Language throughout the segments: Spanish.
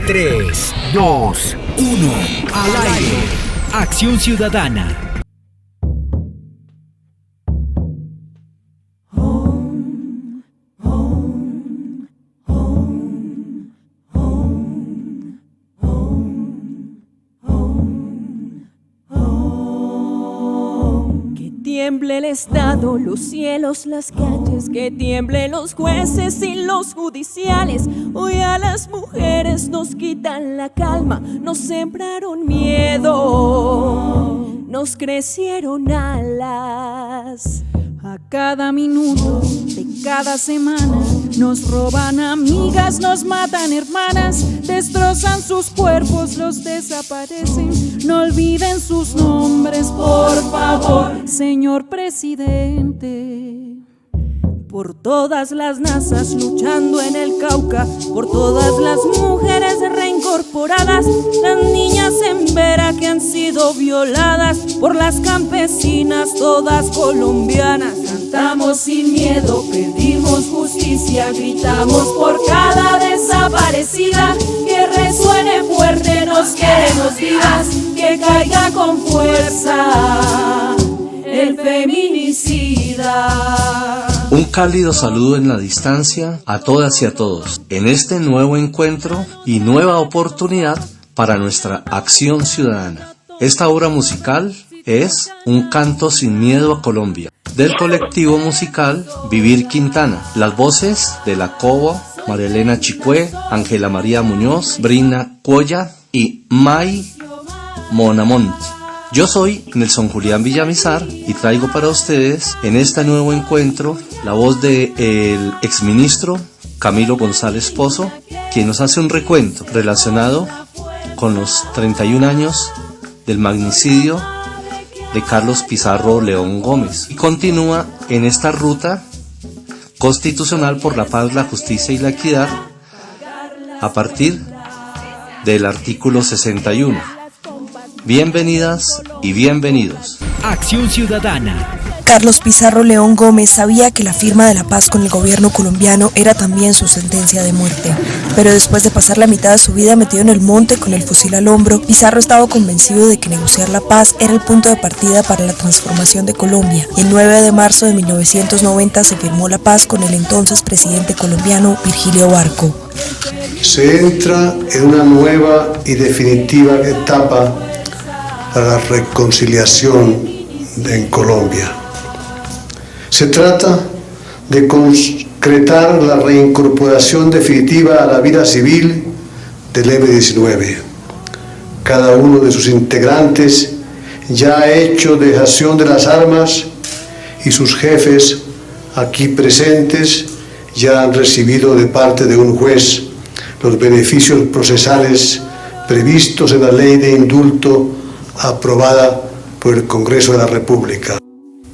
3, 2, 1, al aire. Acción Ciudadana. Tiemble el Estado, los cielos, las calles, que tiemblen los jueces y los judiciales. Hoy a las mujeres nos quitan la calma, nos sembraron miedo, nos crecieron alas. A cada minuto de cada semana nos roban amigas, nos matan hermanas, destrozan sus cuerpos, los desaparecen. No olviden sus nombres, por favor, señor presidente. Por todas las nazas luchando en el Cauca, por todas las mujeres reincorporadas, las niñas en Vera que han sido violadas, por las campesinas todas colombianas. Cantamos sin miedo, pedimos justicia, gritamos por cada desaparecida. Que resuene fuerte, nos queremos vivas, que caiga con fuerza el feminicida. Un cálido saludo en la distancia a todas y a todos en este nuevo encuentro y nueva oportunidad para nuestra acción ciudadana. Esta obra musical es Un canto sin miedo a Colombia, del colectivo musical Vivir Quintana. Las voces de La Coba, María Elena Chicué, Ángela María Muñoz, Brina Cuoya y May Monamont. Yo soy Nelson Julián Villamizar y traigo para ustedes en este nuevo encuentro la voz del exministro Camilo González Pozo, quien nos hace un recuento relacionado con los 31 años del magnicidio de Carlos Pizarro León Gómez y continúa en esta ruta constitucional por la paz, la justicia y la equidad a partir del artículo 61. Bienvenidas y bienvenidos. Acción Ciudadana. Carlos Pizarro León Gómez sabía que la firma de la paz con el gobierno colombiano era también su sentencia de muerte. Pero después de pasar la mitad de su vida metido en el monte con el fusil al hombro, Pizarro estaba convencido de que negociar la paz era el punto de partida para la transformación de Colombia. Y el 9 de marzo de 1990 se firmó la paz con el entonces presidente colombiano Virgilio Barco. Se entra en una nueva y definitiva etapa para la reconciliación en Colombia. Se trata de concretar la reincorporación definitiva a la vida civil del M-19. Cada uno de sus integrantes ya ha hecho dejación de las armas y sus jefes aquí presentes ya han recibido de parte de un juez los beneficios procesales previstos en la ley de indulto aprobada por el Congreso de la República.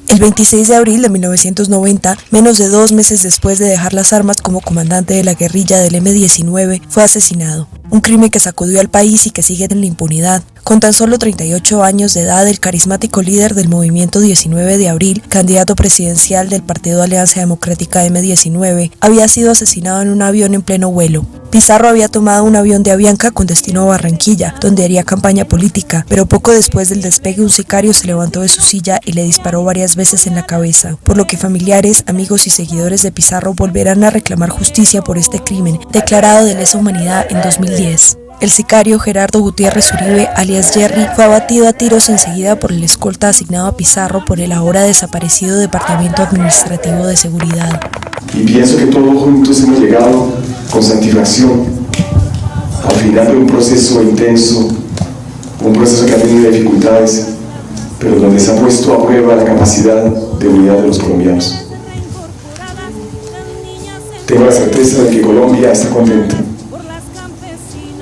El 26 de abril de 1990, menos de 2 meses después de dejar las armas como comandante de la guerrilla del M-19, fue asesinado. Un crimen que sacudió al país y que sigue en la impunidad. Con tan solo 38 años de edad, el carismático líder del movimiento 19 de abril, candidato presidencial del Partido Alianza Democrática M-19, había sido asesinado en un avión en pleno vuelo. Pizarro había tomado un avión de Avianca con destino a Barranquilla, donde haría campaña política, pero poco después del despegue un sicario se levantó de su silla y le disparó varias veces en la cabeza, por lo que familiares, amigos y seguidores de Pizarro volverán a reclamar justicia por este crimen, declarado de lesa humanidad en 2010. El sicario Gerardo Gutiérrez Uribe, alias Jerry, fue abatido a tiros enseguida por el escolta asignado a Pizarro por el ahora desaparecido Departamento Administrativo de Seguridad. Y pienso que todos juntos hemos llegado con satisfacción al final de un proceso intenso, un proceso que ha tenido dificultades, pero donde se ha puesto a prueba la capacidad de unidad de los colombianos. Tengo la certeza de que Colombia está contenta.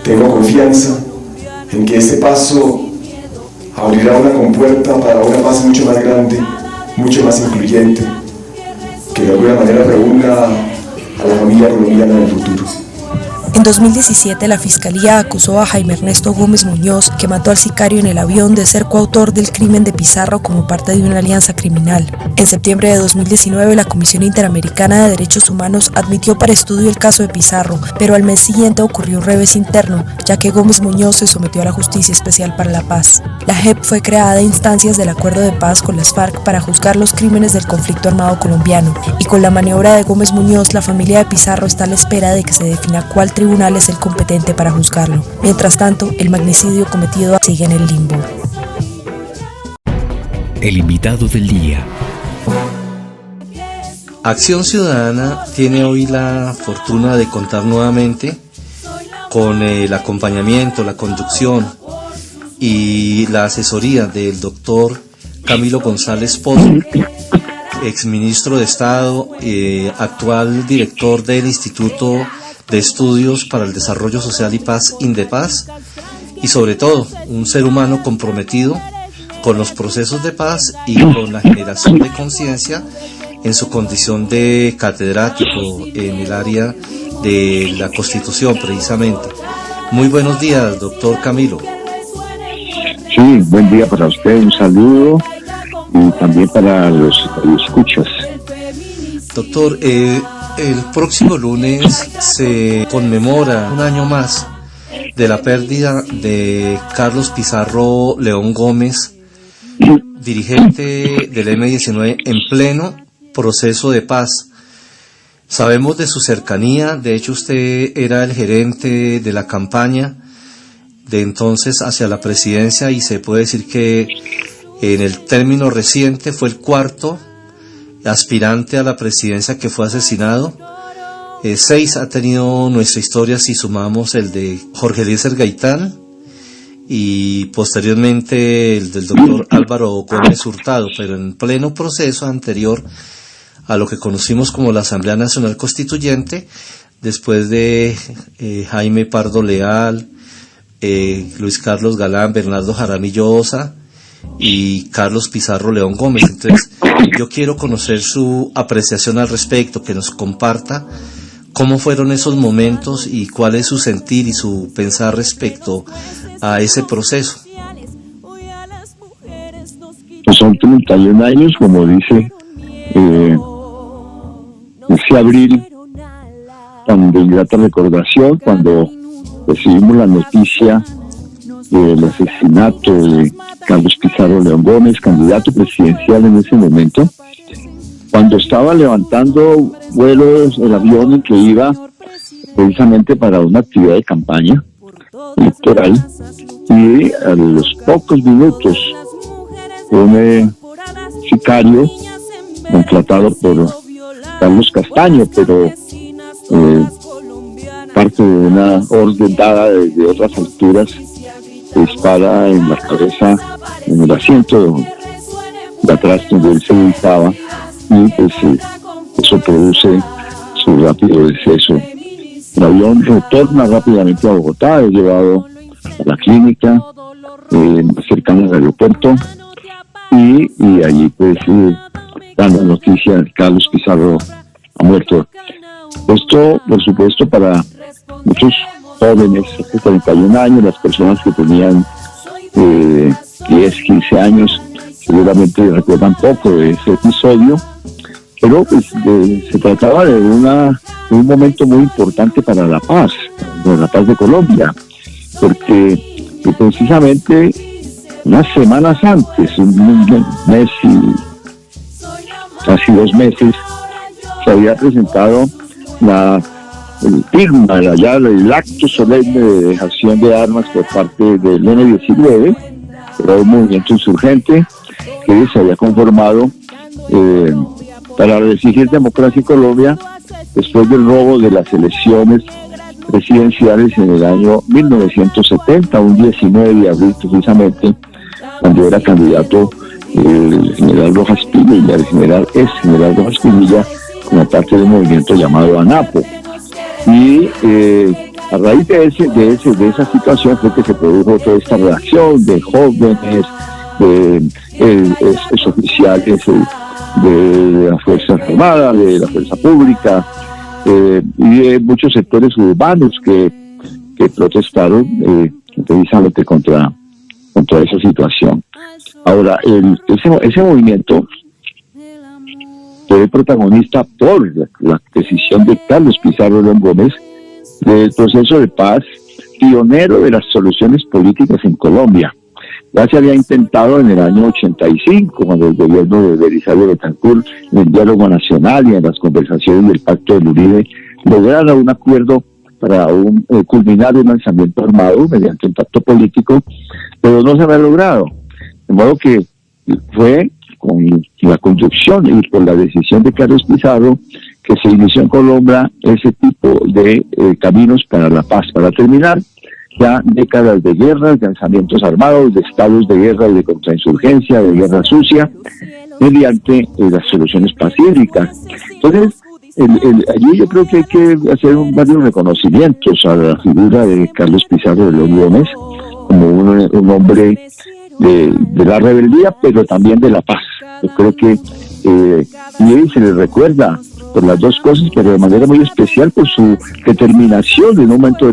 Tengo confianza en que este paso abrirá una compuerta para una paz mucho más grande, mucho más incluyente, que de alguna manera reúna a la familia colombiana en el futuro. En 2017, la Fiscalía acusó a Jaime Ernesto Gómez Muñoz, que mató al sicario en el avión, de ser coautor del crimen de Pizarro como parte de una alianza criminal. En septiembre de 2019, la Comisión Interamericana de Derechos Humanos admitió para estudio el caso de Pizarro, pero al mes siguiente ocurrió un revés interno, ya que Gómez Muñoz se sometió a la Justicia Especial para la Paz. La JEP fue creada a instancias del acuerdo de paz con las FARC para juzgar los crímenes del conflicto armado colombiano, y con la maniobra de Gómez Muñoz, la familia de Pizarro está a la espera de que se defina cuál tribunal es el competente para juzgarlo. Mientras tanto, el magnicidio cometido sigue en el limbo. El invitado del día. Acción Ciudadana tiene hoy la fortuna de contar nuevamente con el acompañamiento, la conducción y la asesoría del doctor Camilo González Pozo, exministro de Estado, actual director del Instituto de Estudios para el Desarrollo Social y Paz, INDEPAZ, y sobre todo un ser humano comprometido con los procesos de paz y con la generación de conciencia en su condición de catedrático en el área de la Constitución precisamente. Muy buenos días, doctor Camilo. Sí, buen día para usted, un saludo y también para los escuchas. Doctor, el próximo lunes se conmemora un año más de la pérdida de Carlos Pizarro León Gómez, dirigente del M-19 en pleno proceso de paz. Sabemos de su cercanía, de hecho usted era el gerente de la campaña de entonces hacia la presidencia y se puede decir que en el término reciente fue el cuarto aspirante a la presidencia que fue asesinado. 6 ha tenido nuestra historia si sumamos el de Jorge Eliezer Gaitán y posteriormente el del doctor Álvaro Gómez Hurtado, pero en pleno proceso anterior a lo que conocimos como la Asamblea Nacional Constituyente, después de Jaime Pardo Leal, Luis Carlos Galán, Bernardo Jaramillo Osa y Carlos Pizarro León Gómez. Entonces, yo quiero conocer su apreciación al respecto, que nos comparta cómo fueron esos momentos y cuál es su sentir y su pensar respecto a ese proceso. Pues son 31 años, como dice, ese abril, tan de ingrata recordación, cuando recibimos la noticia del asesinato de Carlos Pizarro León Gómez, candidato presidencial en ese momento, cuando estaba levantando vuelos el avión en que iba precisamente para una actividad de campaña electoral, y a los pocos minutos un sicario contratado por Carlos Castaño, pero parte de una orden dada desde otras alturas, dispara en la cabeza, en el asiento de atrás donde él se ubicaba, y pues eso produce su rápido deceso. El avión retorna rápidamente a Bogotá, es llevado a la clínica cercana al aeropuerto, y allí pues dan la noticia de que Carlos Pizarro ha muerto. Esto, por supuesto, para muchos jóvenes de 31 años, las personas que tenían 10, 15 años, seguramente recuerdan poco de ese episodio, pero pues se trataba de un momento muy importante para la paz de Colombia, porque precisamente unas semanas antes, un mes y casi 2 meses, se había presentado el acto solemne de dejación de armas por parte del M-19, era un movimiento insurgente que se había conformado para exigir democracia en Colombia después del robo de las elecciones presidenciales en el año 1970, un 19 de abril precisamente, cuando era candidato el general Rojas Pinilla, el general Rojas Pinilla, como parte de un movimiento llamado ANAPO. Y a raíz de esa situación fue que se produjo toda esta reacción de jóvenes, de oficiales de las Fuerzas Armadas, de la Fuerza Pública, y de muchos sectores urbanos que protestaron precisamente contra esa situación. Ahora, ese movimiento fue protagonista por la decisión de Carlos Pizarro León Gómez del proceso de paz, pionero de las soluciones políticas en Colombia. Ya se había intentado en el año 85, cuando el gobierno de Belisario Betancur, en el diálogo nacional y en las conversaciones del Pacto del Uribe, lograra un acuerdo para culminar un lanzamiento armado mediante un pacto político, pero no se había logrado. De modo que fue con la conducción y por la decisión de Carlos Pizarro que se inició en Colombia ese tipo de caminos para la paz, para terminar ya décadas de guerras, de alzamientos armados, de estados de guerra y de contrainsurgencia, de guerra sucia, mediante las soluciones pacíficas. Entonces, allí yo creo que hay que hacer varios reconocimientos a la figura de Carlos Pizarro León Gómez como un hombre de la rebeldía, pero también de la paz. Yo creo que y se le recuerda por las dos cosas, pero de manera muy especial por su determinación en un momento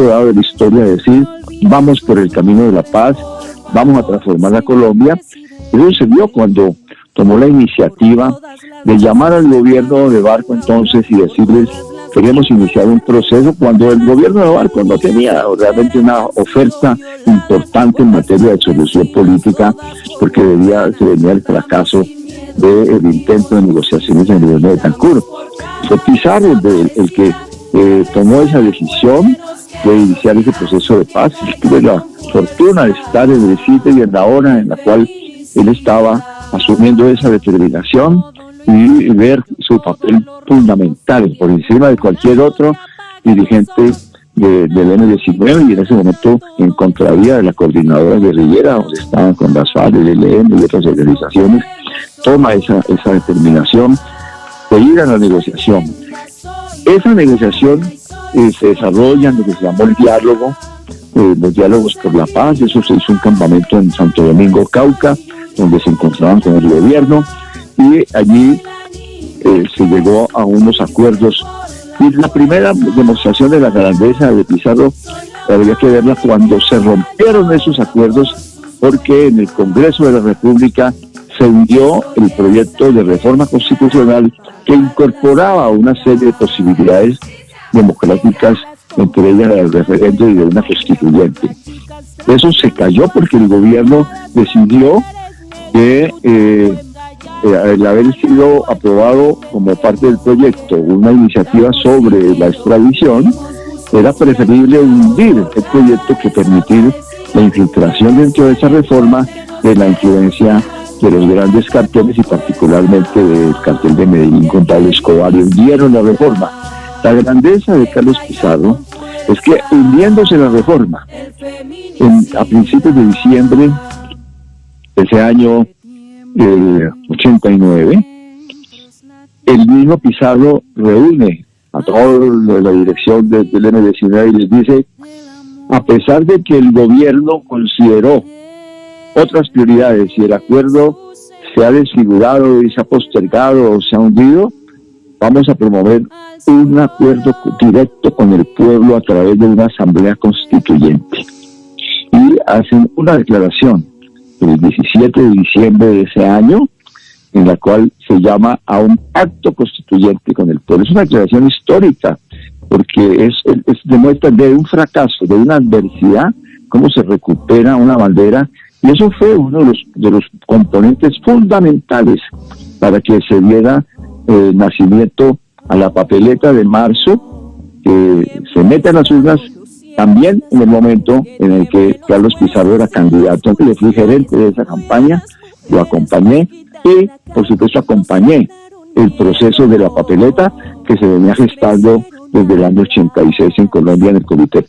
dado de la historia, de decir, vamos por el camino de la paz, vamos a transformar a Colombia. Eso se vio cuando tomó la iniciativa de llamar al gobierno de Barco entonces y decirles, queremos iniciar un proceso, cuando el gobierno de Barco no tenía realmente una oferta importante en materia de solución política, porque se venía el fracaso del intento de negociaciones en el gobierno de Betancur. Fue Pizarro el que tomó esa decisión de iniciar ese proceso de paz. Tuve la fortuna de estar en el sitio y en la hora en la cual él estaba asumiendo esa determinación y ver su papel fundamental por encima de cualquier otro dirigente del M-19, y en ese momento en contravía de la coordinadora guerrillera, donde estaban con las FARC, el ELN y otras organizaciones, toma esa determinación de ir a la negociación. Esa negociación se desarrolla en lo que se llamó el diálogo, los diálogos por la paz. Eso se hizo un campamento en Santo Domingo, Cauca, donde se encontraban con el gobierno, y allí se llegó a unos acuerdos. Y la primera demostración de la grandeza de Pizarro habría que verla cuando se rompieron esos acuerdos, porque en el Congreso de la República se hundió el proyecto de reforma constitucional que incorporaba una serie de posibilidades democráticas, entre ellas el referendo y de una constituyente. Eso se cayó porque el gobierno decidió que al haber sido aprobado como parte del proyecto una iniciativa sobre la extradición, era preferible hundir el proyecto que permitir la infiltración dentro de esa reforma de la influencia de los grandes carteles y particularmente del cartel de Medellín con Pablo Escobar, y hundieron la reforma. La grandeza de Carlos Pizarro es que, hundiéndose la reforma a principios de diciembre de ese año 89, el mismo Pizarro reúne a toda la dirección del M-19 y les dice, a pesar de que el gobierno consideró otras prioridades y el acuerdo se ha desfigurado y se ha postergado o se ha hundido, vamos a promover un acuerdo directo con el pueblo a través de una asamblea constituyente. Y hacen una declaración el 17 de diciembre de ese año, en la cual se llama a un pacto constituyente con el pueblo. Es una declaración histórica, porque demuestra de un fracaso, de una adversidad, cómo se recupera una bandera, y eso fue uno de los componentes fundamentales para que se diera nacimiento a la papeleta de marzo, que se mete a las urnas también en el momento en el que Carlos Pizarro era candidato. Yo fui gerente de esa campaña, lo acompañé y, por supuesto, acompañé el proceso de la papeleta que se venía gestando desde el año 86 en Colombia en el Comité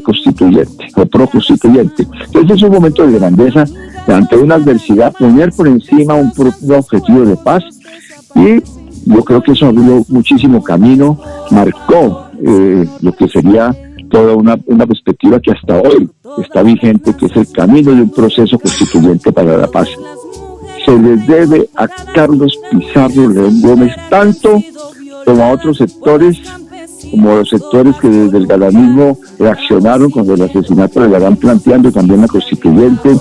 Constituyente o Pro-Constituyente. Entonces es un momento de grandeza ante una adversidad, poner por encima un objetivo de paz, y yo creo que eso abrió muchísimo camino, marcó lo que sería toda una perspectiva que hasta hoy está vigente, que es el camino de un proceso constituyente para la paz. Se les debe a Carlos Pizarro León Gómez tanto como a otros sectores, como los sectores que desde el galanismo reaccionaron cuando el asesinato de Galán, planteando también la constituyente,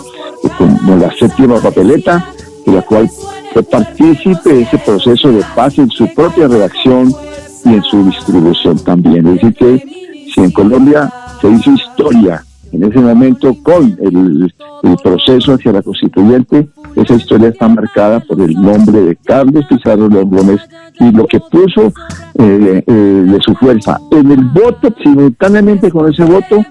como la séptima papeleta, de la cual que participe de ese proceso de paz en su propia redacción y en su distribución también. Es decir, que si en Colombia se hizo historia en ese momento con el proceso hacia la constituyente, esa historia está marcada por el nombre de Carlos Pizarro León Gómez y lo que puso de su fuerza. En el voto, simultáneamente con ese voto,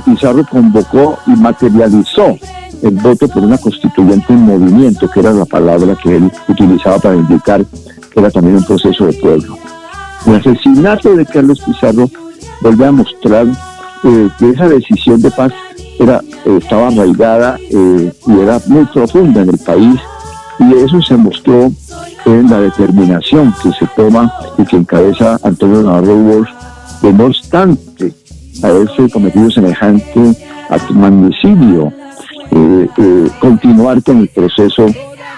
Pizarro convocó y materializó el voto por una constituyente en movimiento, que era la palabra que él utilizaba para indicar que era también un proceso de pueblo. El asesinato de Carlos Pizarro vuelve a mostrar que esa decisión de paz estaba arraigada y era muy profunda en el país, y eso se mostró en la determinación que se toma y que encabeza Antonio Navarro Wolf, de no obstante haberse cometido semejante magnicidio, continuar con el proceso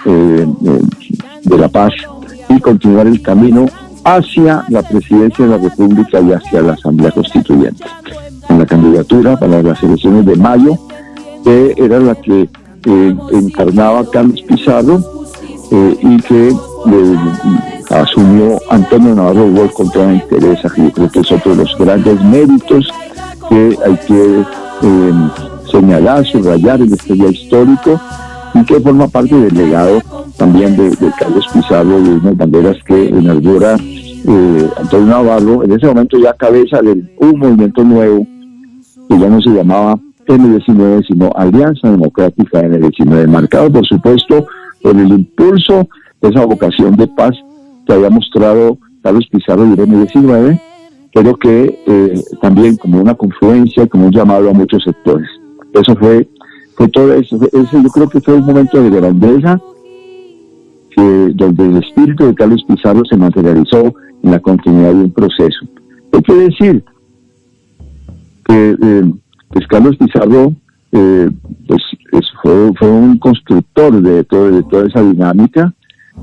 de la paz y continuar el camino hacia la presidencia de la República y hacia la Asamblea Constituyente. En la candidatura para las elecciones de mayo, que era la que encarnaba Carlos Pizarro y que asumió Antonio Navarro Wolf con toda entereza, que yo creo que es otro de los grandes méritos que hay que señalar, subrayar en este día histórico, y que forma parte del legado también de Carlos Pizarro, y unas banderas que inaugura Antonio Navarro, en ese momento ya cabeza de un movimiento nuevo que ya no se llamaba M19, sino Alianza Democrática M19, marcado por supuesto por el impulso de esa vocación de paz que había mostrado Carlos Pizarro y el M19, pero que también como una confluencia, como un llamado a muchos sectores. Eso fue todo eso. Yo creo que fue un momento de grandeza donde el espíritu de Carlos Pizarro se materializó en la continuidad de un proceso. Hay que decir que pues Carlos Pizarro fue un constructor de toda esa dinámica.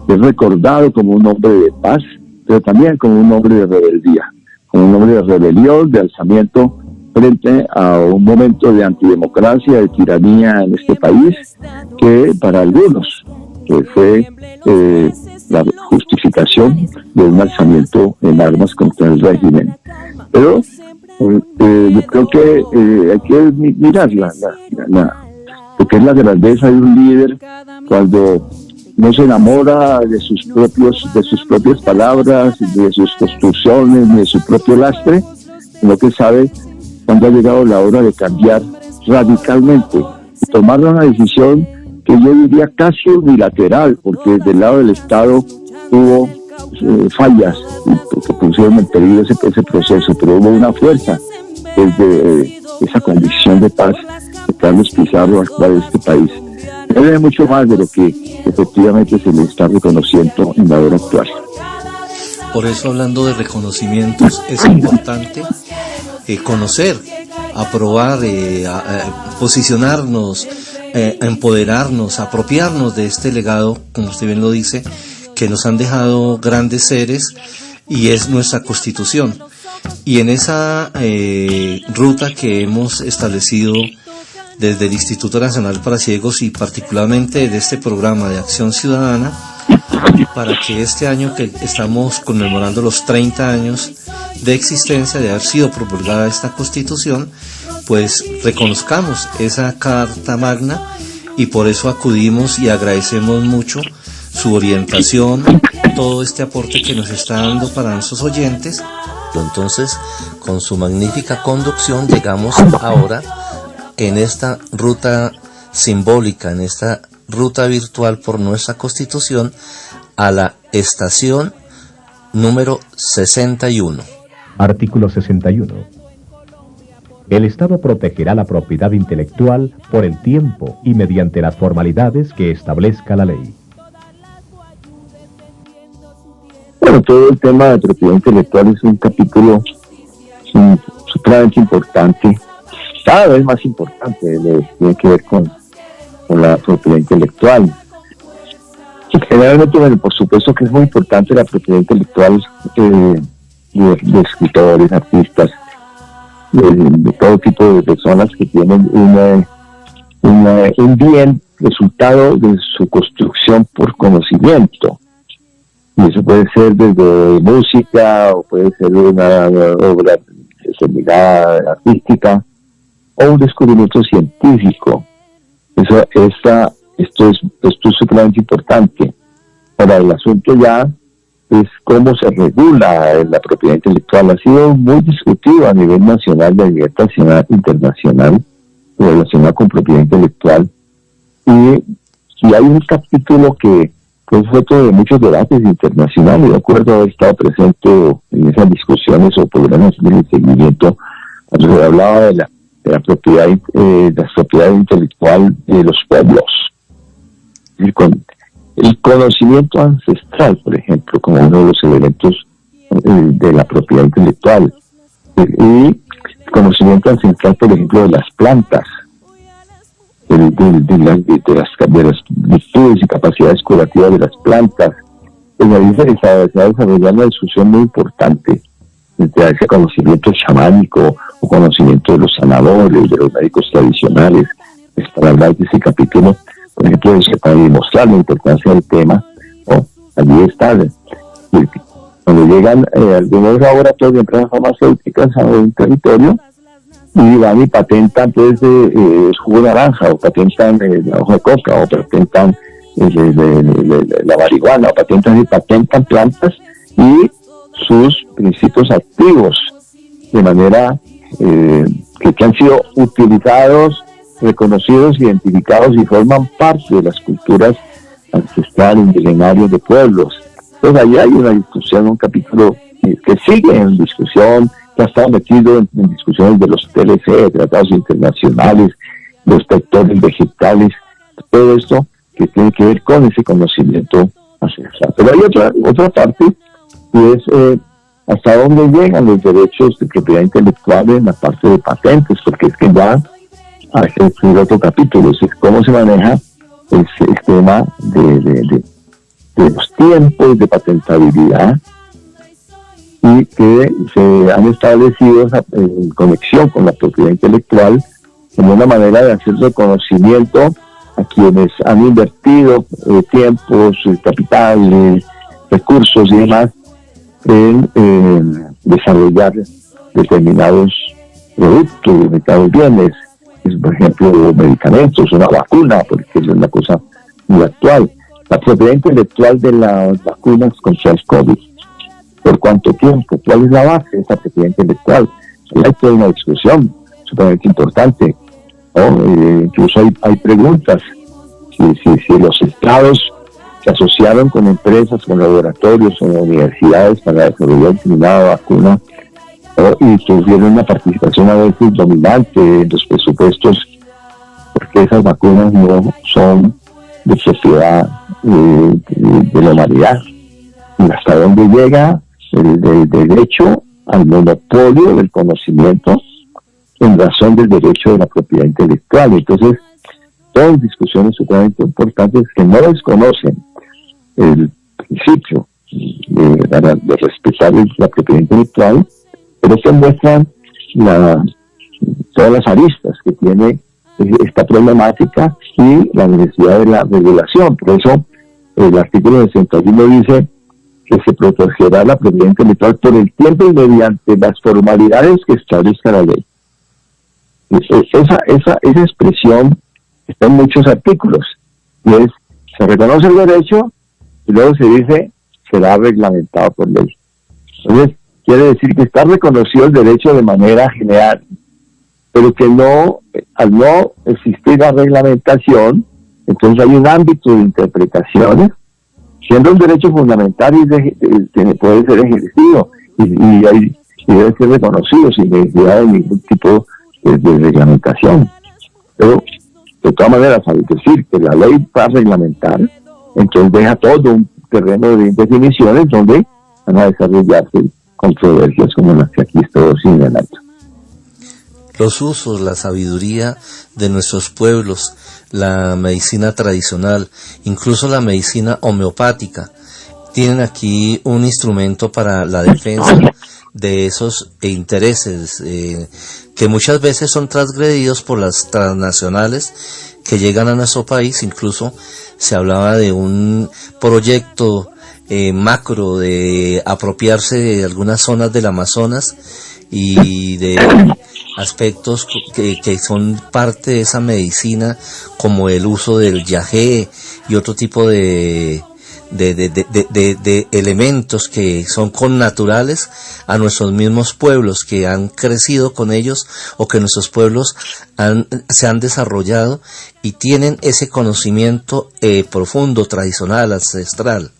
Es recordado como un hombre de paz, pero también como un hombre de rebeldía, como un hombre de rebelión, de alzamiento frente a un momento de antidemocracia, de tiranía en este país, que para algunos fue la justificación de un alzamiento en armas contra el régimen. Pero yo creo que hay que mirar lo que es la grandeza de un líder cuando no se enamora de sus propias palabras, de sus construcciones, ni de su propio lastre, sino que sabe cuando ha llegado la hora de cambiar radicalmente y tomar una decisión que yo diría casi unilateral, porque del lado del Estado hubo fallas que pusieron en peligro ese proceso, pero hubo una fuerza desde esa convicción de paz de Carlos Pizarro al cual este país debe mucho más de lo que efectivamente se le está reconociendo en la hora actual. Por eso, hablando de reconocimientos, es importante conocer, aprobar, posicionarnos, empoderarnos, apropiarnos de este legado, como usted bien lo dice, que nos han dejado grandes seres, y es nuestra Constitución. Y en esa ruta que hemos establecido desde el Instituto Nacional para Ciegos, y particularmente de este programa de Acción Ciudadana, para que este año que estamos conmemorando los 30 años de existencia, de haber sido promulgada esta Constitución, pues reconozcamos esa Carta Magna, y por eso acudimos y agradecemos mucho su orientación, todo este aporte que nos está dando para nuestros oyentes. Entonces, con su magnífica conducción, llegamos ahora en esta ruta simbólica, en esta ruta virtual por nuestra Constitución, a la estación número 61. Artículo 61. El Estado protegerá la propiedad intelectual por el tiempo y mediante las formalidades que establezca la ley. Bueno, todo el tema de propiedad intelectual es un capítulo supremamente importante, cada vez más importante, tiene que ver con la propiedad intelectual. Generalmente, bueno, por supuesto que es muy importante la propiedad intelectual de escritores, artistas, de todo tipo de personas que tienen un bien resultado de su construcción por conocimiento. Y eso puede ser desde música, o puede ser una obra determinada artística, o un descubrimiento científico. Esto es supremamente importante. Ahora, el asunto ya es cómo se regula la propiedad intelectual. Ha sido muy discutido a nivel nacional y a nivel internacional relacionado con propiedad intelectual. Y hay un capítulo que fue fruto de muchos debates internacionales. De acuerdo a haber estado presente en esas discusiones o programas de seguimiento, cuando se hablaba de la propiedad intelectual de los pueblos. El conocimiento ancestral, por ejemplo, como uno de los elementos de la propiedad intelectual. Y el conocimiento ancestral, por ejemplo, de las plantas, de las virtudes y capacidades curativas de las plantas. Pues ahí se ha desarrollado una discusión muy importante entre ese conocimiento chamánico o conocimiento de los sanadores, de los médicos tradicionales. Pues para hablar de ese capítulo, por ejemplo, para demostrar la importancia del tema, allí está. Cuando llegan algunos laboratorios de empresas farmacéuticas a un territorio, y van y patentan pues jugo de naranja, o patentan la hoja de coca, o patentan la marihuana, o patentan plantas y sus principios activos, de manera que han sido utilizados, reconocidos, identificados y forman parte de las culturas ancestrales, milenarias de pueblos. Entonces ahí hay una discusión, un capítulo que sigue en discusión, que ha estado metido en discusiones de los TLC, tratados internacionales, los sectores vegetales, todo esto que tiene que ver con ese conocimiento ancestral. Pero hay otra parte, que es hasta dónde llegan los derechos de propiedad intelectual en la parte de patentes, porque es que ya hay que escribir otro capítulo, es cómo se maneja el tema de los tiempos de patentabilidad, y que se han establecido en conexión con la propiedad intelectual como una manera de hacer reconocimiento a quienes han invertido tiempos, capital, recursos y demás en desarrollar determinados productos, determinados bienes, por ejemplo, medicamentos, una vacuna, porque es una cosa muy actual. La propiedad intelectual de las vacunas contra el COVID. ¿Por cuánto tiempo? ¿Cuál es la base de esa propiedad intelectual? Hay toda una discusión sumamente importante, ¿no? Incluso hay preguntas. Si los estados se asociaron con empresas, con laboratorios, con universidades para desarrollar determinada vacuna, y tuvieron una participación a veces dominante en los presupuestos, porque esas vacunas no son de propiedad de la humanidad. Y hasta dónde llega el derecho al monopolio del conocimiento en razón del derecho de la propiedad intelectual. Entonces, todas discusiones sumamente importantes que no desconocen el principio de respetar la propiedad intelectual, pero que muestran todas las aristas que tiene esta problemática y la necesidad de la regulación. Por eso el artículo 61 dice que se protegerá la propiedad intelectual por el tiempo y mediante las formalidades que establezca la ley. Esa expresión está en muchos artículos, y es, se reconoce el derecho y luego se dice, será reglamentado por ley. Entonces, quiere decir que está reconocido el derecho de manera general, pero que al no existir la reglamentación, entonces hay un ámbito de interpretaciones, siendo un derecho fundamental y puede ser ejercido y debe ser reconocido sin necesidad de ningún tipo de reglamentación. Pero de todas maneras, al decir que la ley va a reglamentar, entonces deja todo un terreno de indefiniciones donde van a desarrollarse controversias como las que aquí estoy señalando. Los usos, la sabiduría de nuestros pueblos, la medicina tradicional, incluso la medicina homeopática, tienen aquí un instrumento para la defensa de esos intereses que muchas veces son transgredidos por las transnacionales que llegan a nuestro país. Incluso se hablaba de un proyecto macro de apropiarse de algunas zonas del Amazonas y de aspectos que son parte de esa medicina, como el uso del yagé y otro tipo de elementos que son connaturales a nuestros mismos pueblos, que han crecido con ellos o que nuestros pueblos se han desarrollado y tienen ese conocimiento profundo, tradicional, ancestral.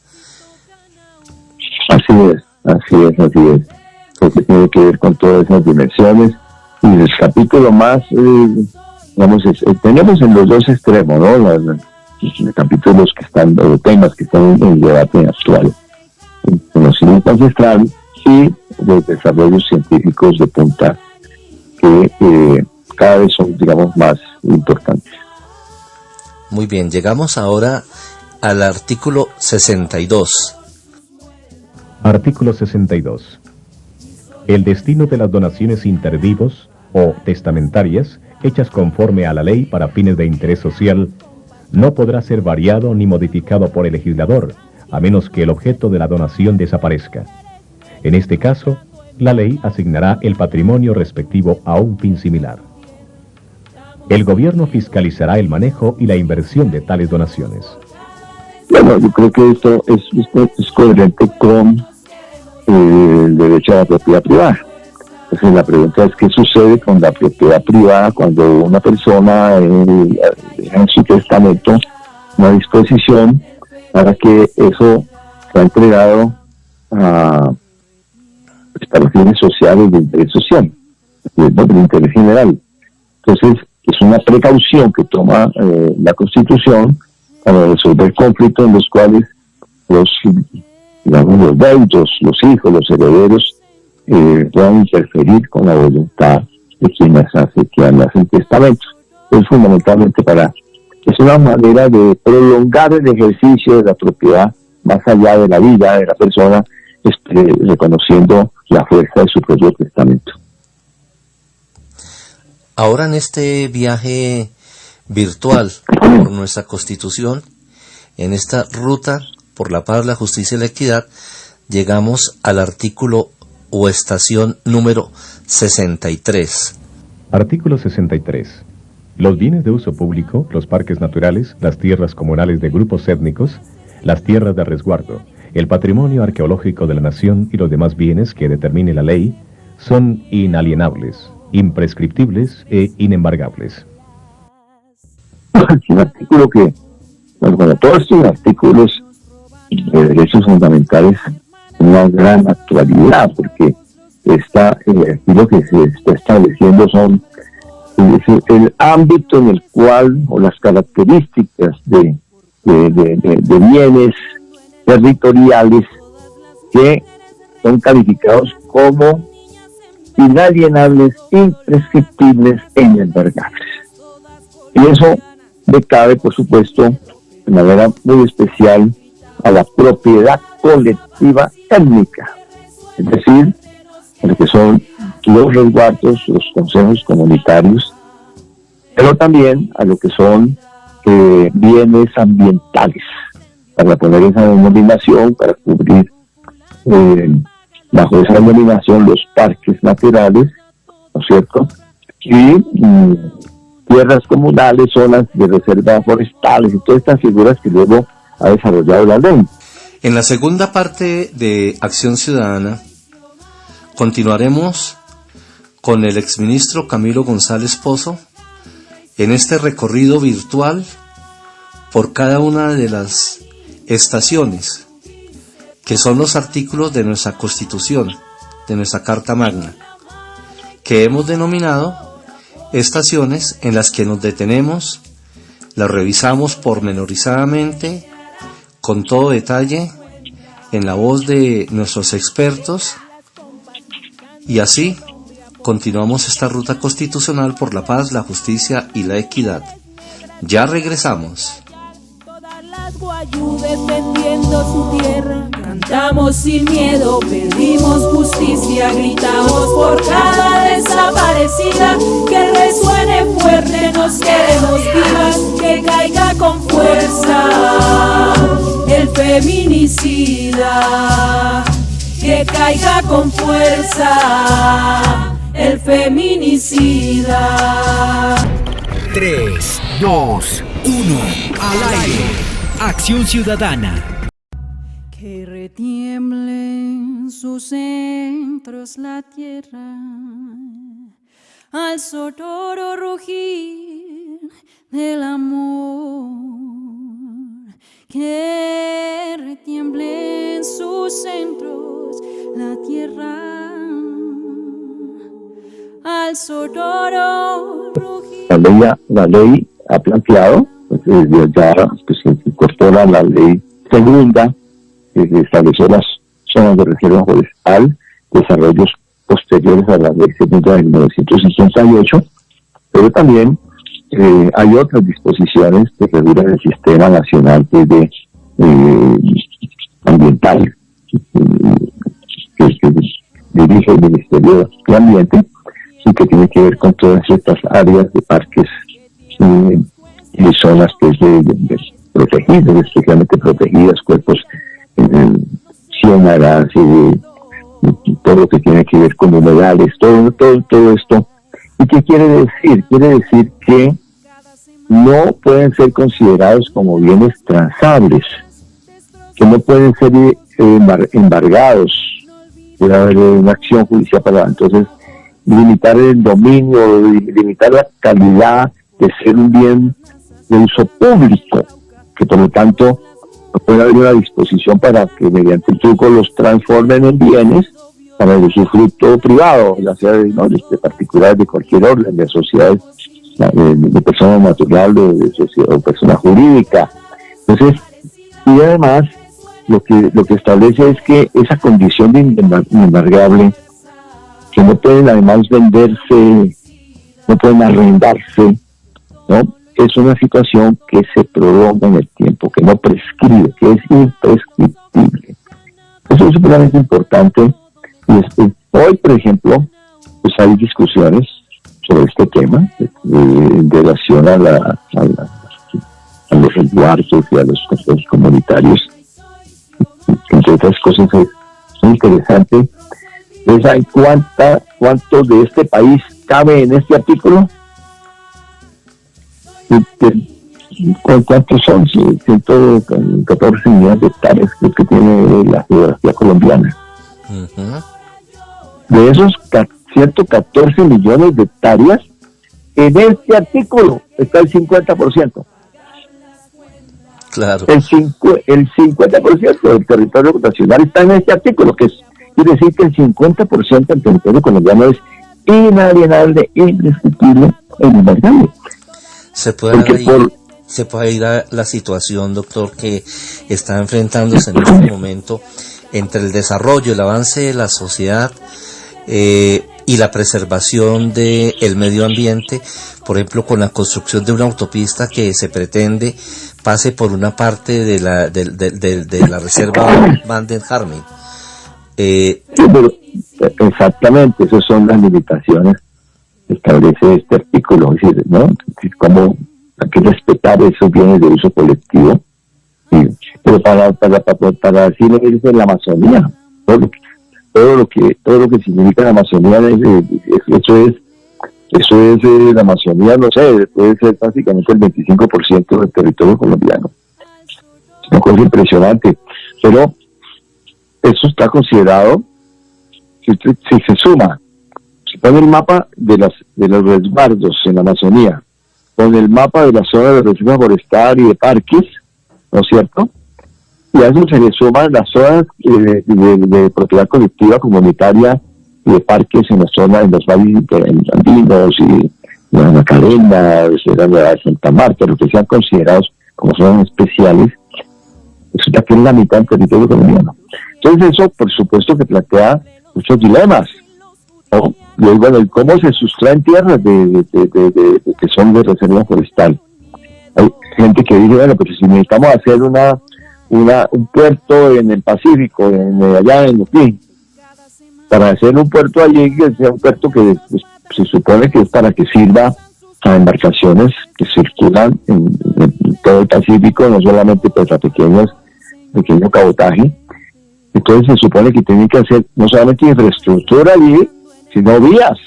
Así es. Porque tiene que ver con todas esas dimensiones. Y el capítulo más, tenemos en los dos extremos, ¿no? Los capítulos que están, o temas que están en el debate actual. El conocimiento ancestral y los desarrollos científicos de punta que cada vez son, digamos, más importantes. Muy bien, llegamos ahora al artículo 62. Artículo 62. El destino de las donaciones intervivos o testamentarias, hechas conforme a la ley para fines de interés social, no podrá ser variado ni modificado por el legislador, a menos que el objeto de la donación desaparezca. En este caso, la ley asignará el patrimonio respectivo a un fin similar. El gobierno fiscalizará el manejo y la inversión de tales donaciones. Bueno, yo creo que esto es coherente con el derecho a la propiedad privada. Entonces la pregunta es: ¿qué sucede con la propiedad privada cuando una persona deja en su testamento una disposición para que eso sea entregado a fines sociales de interés social, de interés general? Entonces es una precaución que toma la Constitución para resolver conflictos en los cuales los deudos, los hijos, los herederos puedan interferir con la voluntad de quienes hacen testamentos. Es fundamentalmente es una manera de prolongar el ejercicio de la propiedad más allá de la vida de la persona, reconociendo la fuerza de su propio testamento. Ahora, en este viaje virtual por nuestra Constitución, en esta ruta por la paz, la justicia y la equidad, llegamos al artículo o estación número 63. Artículo 63. Los bienes de uso público, los parques naturales, las tierras comunales de grupos étnicos, las tierras de resguardo, el patrimonio arqueológico de la nación y los demás bienes que determine la ley son inalienables, imprescriptibles e inembargables. Es un artículo que, todos estos artículos de derechos fundamentales una gran actualidad, porque aquí lo que se está estableciendo son el ámbito en el cual, o las características de bienes territoriales que son calificados como inalienables, imprescriptibles e inembargables. Y eso decabe, por supuesto, de manera muy especial a la propiedad colectiva étnica, es decir, lo que son los resguardos, los consejos comunitarios, pero también a lo que son bienes ambientales, para poner esa denominación, para cubrir bajo esa denominación los parques naturales, ¿no es cierto? Y tierras comunales, zonas de reservas forestales y todas estas figuras que luego ha desarrollado la ley. En la segunda parte de Acción Ciudadana continuaremos con el exministro Camilo González Pozo en este recorrido virtual por cada una de las estaciones que son los artículos de nuestra Constitución, de nuestra Carta Magna, que hemos denominado estaciones en las que nos detenemos, las revisamos pormenorizadamente, con todo detalle, en la voz de nuestros expertos, y así continuamos esta ruta constitucional por la paz, la justicia y la equidad. Ya regresamos. Todas las guayú defendiendo su tierra, cantamos sin miedo, pedimos justicia, gritamos por cada desaparecida, que resuene fuerte, nos queremos vivas, que caiga con fuerza el feminicida, que caiga con fuerza el feminicida. 3, 2, 1, al aire. Acción Ciudadana. Que retiemble en sus centros la tierra, al sonoro rugir del amor. Que retiemble en sus centros la tierra, al sonoro rugir. La ley ha planteado, ya pues, se incorpora la ley segunda, que estableció las zonas de reserva forestal, desarrollos posteriores a la ley segunda de 1958, pero también hay otras disposiciones que regulan el sistema nacional ambiental que dirige el Ministerio de Ambiente y que tiene que ver con todas estas áreas de parques y zonas protegidas, especialmente protegidas, cuerpos ciénagas y todo lo que tiene que ver con humedales, todo esto. ¿Y qué quiere decir? Quiere decir que no pueden ser considerados como bienes transables, que no pueden ser embargados, puede haber una acción judicial para entonces limitar el dominio, limitar la calidad de ser un bien de uso público, que por lo tanto no puede haber una disposición para que mediante el truco los transformen en bienes para el usufructo privado, ya sea de particulares de cualquier orden, de sociedades, de persona natural, de sociedad o persona jurídica. Entonces, y además lo que establece es que esa condición de inembargable, que no pueden además venderse, no pueden arrendarse, ¿no? Es una situación que se prolonga en el tiempo, que no prescribe, que es imprescriptible. Eso es sumamente importante. Y hoy, por ejemplo, pues hay discusiones sobre este tema en relación a los resguardos y a los consejos comunitarios. Entre otras cosas, es muy interesante. ¿Saben cuánto de este país cabe en este artículo? ¿Cuántos son? 114 millones de hectáreas que tiene la geografía colombiana. Uh-huh. De esos 114 millones de hectáreas, en este artículo está el 50%. Claro. El 50% del territorio nacional está en este artículo, que quiere decir que el 50% del territorio colombiano es inalienable, indiscutible e inalienable. Se puede ir a la situación, doctor, que está enfrentándose en este momento entre el desarrollo, el avance de la sociedad y la preservación del medio ambiente, por ejemplo, con la construcción de una autopista que se pretende pase por una parte de la reserva Van den Harmel. Sí, pero exactamente, esas son las limitaciones que establece este artículo, es decir, ¿no? Cómo hay que respetar esos bienes de uso colectivo, sí. Pero para así lo que dice la Amazonía, todo lo que significa la Amazonía, eso es la Amazonía, no sé, puede ser básicamente el 25% del territorio colombiano. Es una cosa impresionante, pero eso está considerado, si se suma, se pone el mapa de los resguardos en la Amazonía, con el mapa de la zona de reserva forestal y de parques, ¿no es cierto? Y a eso se le suman las zonas de propiedad colectiva, comunitaria y de parques en la zona, en los valles andinos y la Macarena, la Santa Marta, lo que sean considerados como zonas especiales, resulta que es la mitad del territorio colombiano. Entonces eso, por supuesto, que plantea muchos dilemas, ¿no? Y bueno, ¿cómo se sustraen tierras que son de reserva forestal? Hay gente que dice, bueno, pero si necesitamos hacer un puerto en el Pacífico, allá en Uclí, para hacer un puerto allí, que sea un puerto que pues, se supone que es para que sirva a embarcaciones que circulan en todo el Pacífico, no solamente pues a pequeño cabotaje. Entonces se supone que tienen que hacer no solamente infraestructura allí, sino vías.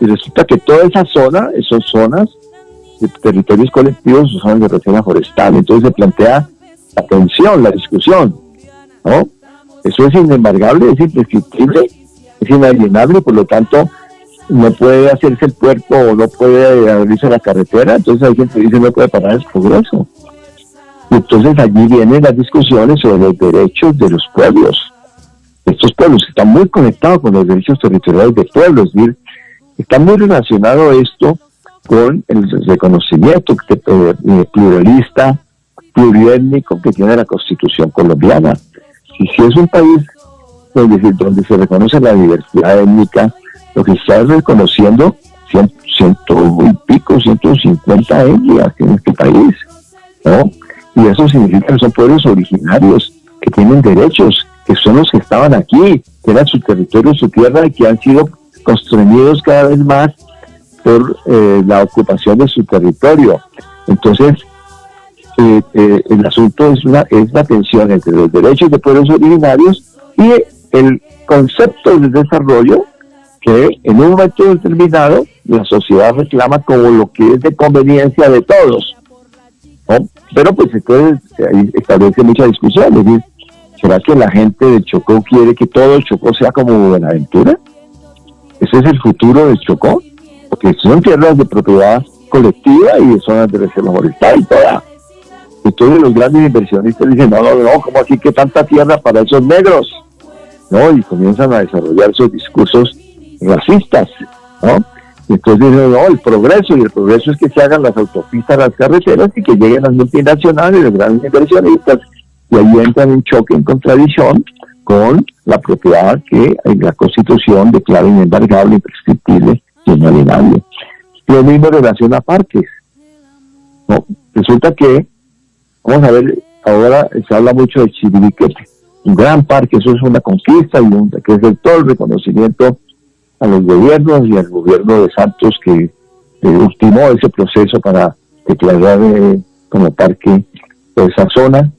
Y resulta que toda esa zona, esas zonas de territorios colectivos, son de reserva forestal. Entonces se plantea la tensión, la discusión, ¿no? Eso es inembargable, es imprescriptible, es inalienable, por lo tanto no puede hacerse el puerto o no puede abrirse la carretera. Entonces hay gente que dice no puede parar el progreso. Y entonces allí vienen las discusiones sobre los derechos de los pueblos. Estos pueblos están muy conectados con los derechos territoriales de pueblos, es decir, está muy relacionado esto con el reconocimiento pluralista, pluriétnico que tiene la Constitución colombiana. Y si es un país donde se reconoce la diversidad étnica, lo que está reconociendo 150 etnias en este país, ¿no? Y eso significa que son pueblos originarios, que tienen derechos, que son los que estaban aquí, que era su territorio, su tierra, y que han sido constreñidos cada vez más por la ocupación de su territorio. Entonces, el asunto es la tensión entre los derechos de pueblos originarios y el concepto de desarrollo que en un momento determinado la sociedad reclama como lo que es de conveniencia de todos, ¿no? Pero pues entonces establece mucha discusión, es decir, ¿será que la gente de Chocó quiere que todo el Chocó sea como Buenaventura? ¿Ese es el futuro del Chocó? Porque son tierras de propiedad colectiva y de zonas de reserva forestal y toda. Entonces los grandes inversionistas dicen, no, ¿cómo así que tanta tierra para esos negros? ¿No? Y comienzan a desarrollar esos discursos racistas, ¿no? Y entonces dicen, no, el progreso es que se hagan las autopistas, las carreteras y que lleguen las multinacionales, los grandes inversionistas, y ahí entran en choque, en contradicción con la propiedad que en la Constitución declara inembargable, imprescriptible y inalienable. Lo mismo en relación a parques, ¿no? Resulta que, vamos a ver, ahora se habla mucho de Chiribiquete, un gran parque, eso es una conquista, que es de todo el reconocimiento a los gobiernos y al gobierno de Santos que ultimó ese proceso para declarar como parque de esa zona.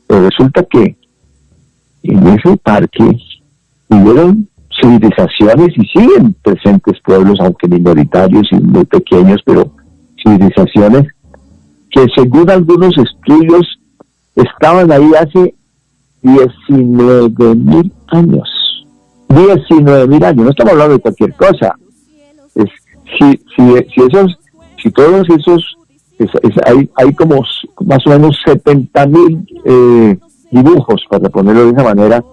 Pero resulta que en ese parque hubieron civilizaciones y siguen presentes pueblos, aunque minoritarios y muy pequeños, pero civilizaciones que según algunos estudios estaban ahí hace 19.000 años. 19.000 años, no estamos hablando de cualquier cosa. Hay como más o menos 70.000 dibujos, para ponerlo de esa manera,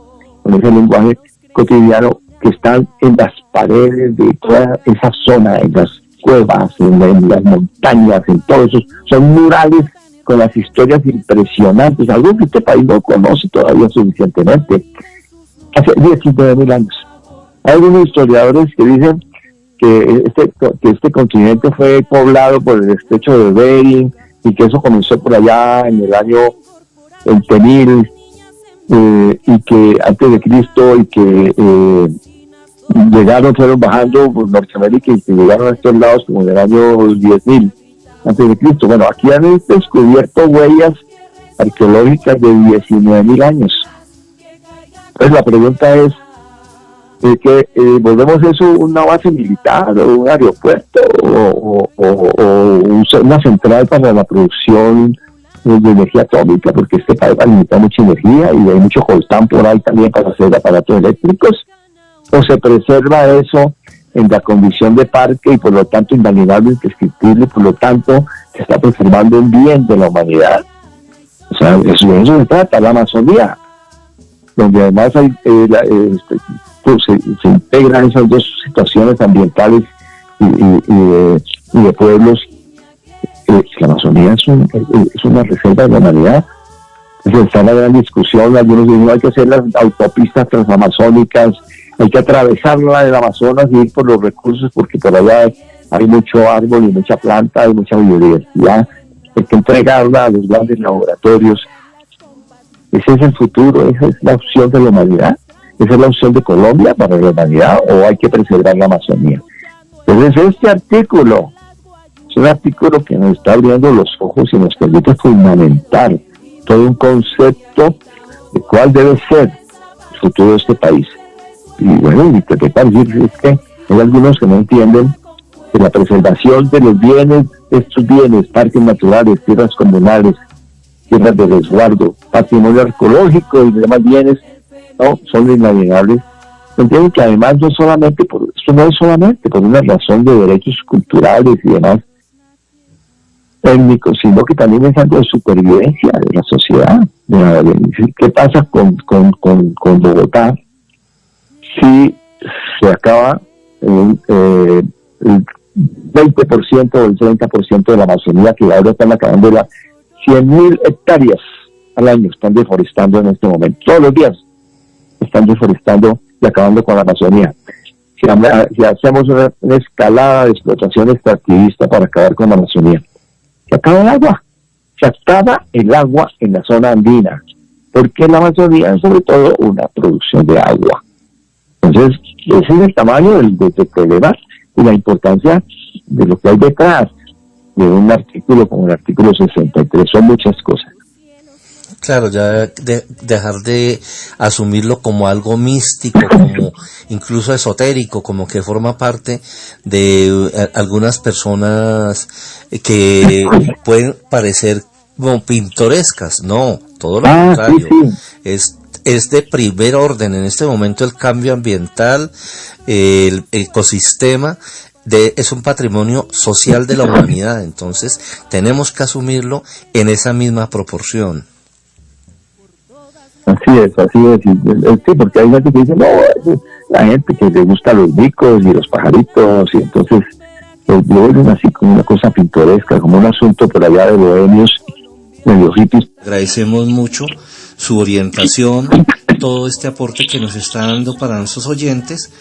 con ese lenguaje cotidiano, que están en las paredes de toda esa zona, en las cuevas, en las montañas, en todos esos, son murales con las historias impresionantes, algo que este país no conoce todavía suficientemente. Hace 19.000 años. Hay algunos historiadores que dicen que este continente fue poblado por el estrecho de Bering y que eso comenzó por allá en el año 20.000 y que antes de Cristo, y que fueron bajando por Norteamérica y que llegaron a estos lados como en el año 10.000 antes de Cristo. Bueno, aquí han descubierto huellas arqueológicas de 19.000 años. Entonces la pregunta es, ¿volvemos eso una base militar o un aeropuerto o una central para la producción de energía atómica? Porque este país va a limitar mucha energía y hay mucho coltán por ahí también para hacer aparatos eléctricos. ¿O se preserva eso en la condición de parque y por lo tanto inalienable, imprescriptible, por lo tanto se está preservando un bien de la humanidad? O sea, eso se trata, la Amazonía, donde además hay, se integran esas dos situaciones ambientales y de pueblos. La Amazonía es una reserva de la humanidad. Entonces está la gran discusión, algunos dicen hay que hacer las autopistas transamazónicas, hay que atravesarla del Amazonas y ir por los recursos porque por allá hay mucho árbol y mucha planta, hay mucha biodiversidad, hay que entregarla a los grandes laboratorios. ¿Ese es el futuro? ¿Esa es la opción de la humanidad? ¿Esa es la opción de Colombia para la humanidad o hay que preservar la Amazonía? Entonces este artículo Es un artículo que nos está abriendo los ojos y nos permite fundamentar todo un concepto de cuál debe ser el futuro de este país. Y bueno, y lo que parece es que hay algunos que no entienden que la preservación de los bienes, estos bienes, parques naturales, tierras comunales, tierras de resguardo, patrimonio arqueológico y demás bienes, no, son inalienables. Entienden que además esto no es solamente por una razón de derechos culturales y demás técnicos, sino que también es algo de supervivencia de la sociedad. ¿Qué pasa con Bogotá si se acaba el 20% o el 30% de la Amazonía, que ahora están acabando 100.000 hectáreas al año están deforestando en este momento? Todos los días están deforestando y acabando con la Amazonía. Si hacemos una escalada de explotación extractivista para acabar con la Amazonía, se acaba el agua en la zona andina, porque la Amazonía es sobre todo una producción de agua. Entonces, ese es el tamaño del problema y la importancia de lo que hay detrás de un artículo como el artículo 63. Son muchas cosas. Claro, ya dejar de asumirlo como algo místico, como incluso esotérico, como que forma parte de algunas personas que pueden parecer como pintorescas. No, todo lo contrario. Sí. Es de primer orden en este momento el cambio ambiental, el ecosistema. Es un patrimonio social de la humanidad, entonces tenemos que asumirlo en esa misma proporción. Así es. Sí, porque hay gente que dice, no, la gente que le gusta los bicos y los pajaritos, y entonces lo ven así como una cosa pintoresca, como un asunto por allá de bohemios, medio hippies. Agradecemos mucho su orientación, todo este aporte que nos está dando para nuestros oyentes,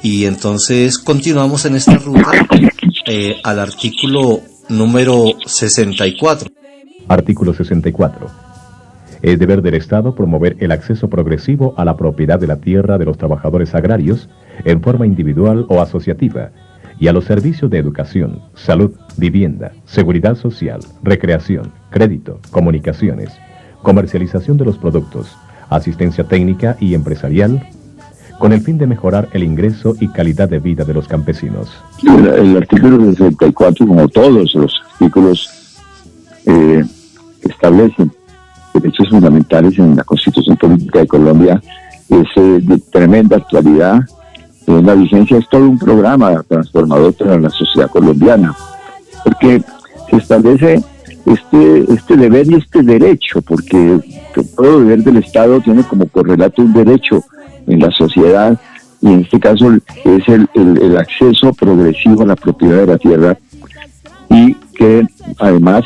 y entonces continuamos en esta ruta al artículo número 64. Artículo 64. Es deber del Estado promover el acceso progresivo a la propiedad de la tierra de los trabajadores agrarios en forma individual o asociativa y a los servicios de educación, salud, vivienda, seguridad social, recreación, crédito, comunicaciones, comercialización de los productos, asistencia técnica y empresarial, con el fin de mejorar el ingreso y calidad de vida de los campesinos. El artículo 64, como todos los artículos, establecen derechos fundamentales en la Constitución Política de Colombia. Es de tremenda actualidad. La vigencia es todo un programa transformador para la sociedad colombiana, porque se establece este deber y este derecho, porque todo deber del Estado tiene como correlato un derecho en la sociedad, y en este caso es el acceso progresivo a la propiedad de la tierra, y que además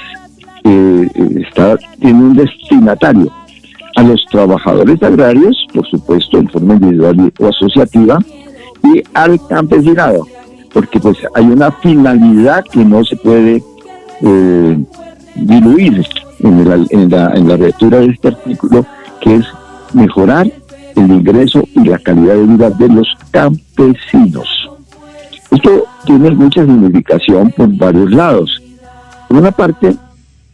tiene un destinatario a los trabajadores agrarios, por supuesto en forma individual o asociativa, y al campesinado, porque pues hay una finalidad que no se puede diluir en la lectura de este artículo, que es mejorar el ingreso y la calidad de vida de los campesinos. Esto tiene mucha significación por varios lados. Por una parte,